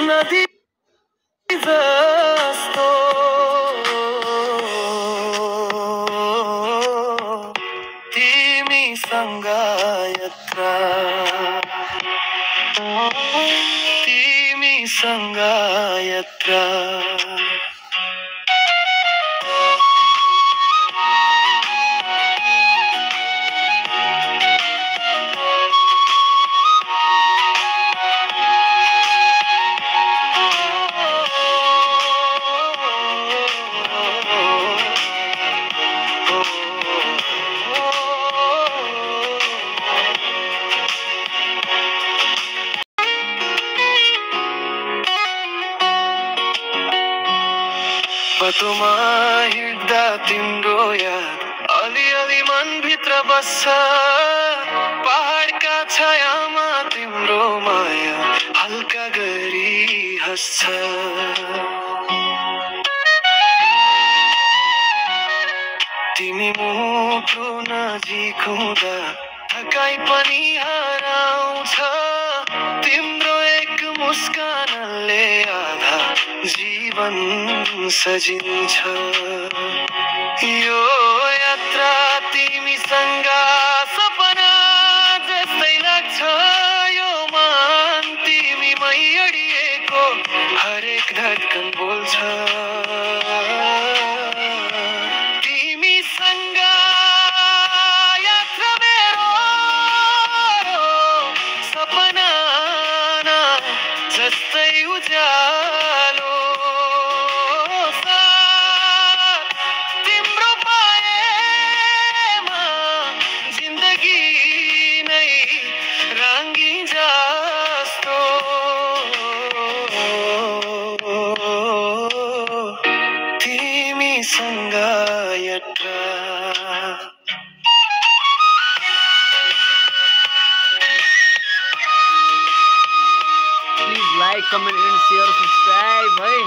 नदी जस्तो तिमीसँग यात्रा तिमीसँग यात्रा बाटोमा हिँड्दा तिम्रो याद अलिअलि मनभित्र बस्छ पहाडका छायामा तिम्रो माया हल्का गरी हस्छ तिमी मुटु नजिक हुँदा थकाइ पनि हराउँछ तिम्रो एक मुस्कानले आधा जीवन सजिन्छ यो यात्रा तिमीसँग सपना जस्तै लाग्छ यो मन तिमीमै अडिएको हरेक धड्कन बोल्छ तिमीसँग यात्रा मेरो सपना जस्तै उज्यालो तिमीसँग यात्रा Please like, comment and share, subscribe bhai.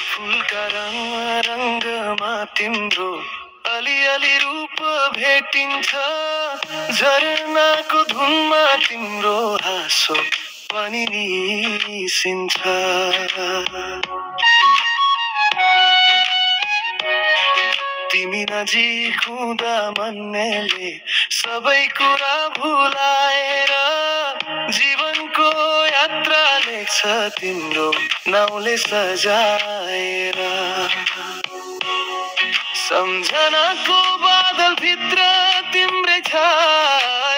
फुलका रंगमा तिम्रो अलिअलि रूप भेटिन्छ झरनाको धुनमा तिम्रो हाँसो पनि निसिन्छ तिमी नजिक हुँदा मनले सबै कुरा भुलाएर जीवनको यात्रा लेख्छ तिम्रो नाउँले सजाएर सम्झनाको बादल भित्र तिम्रै छाया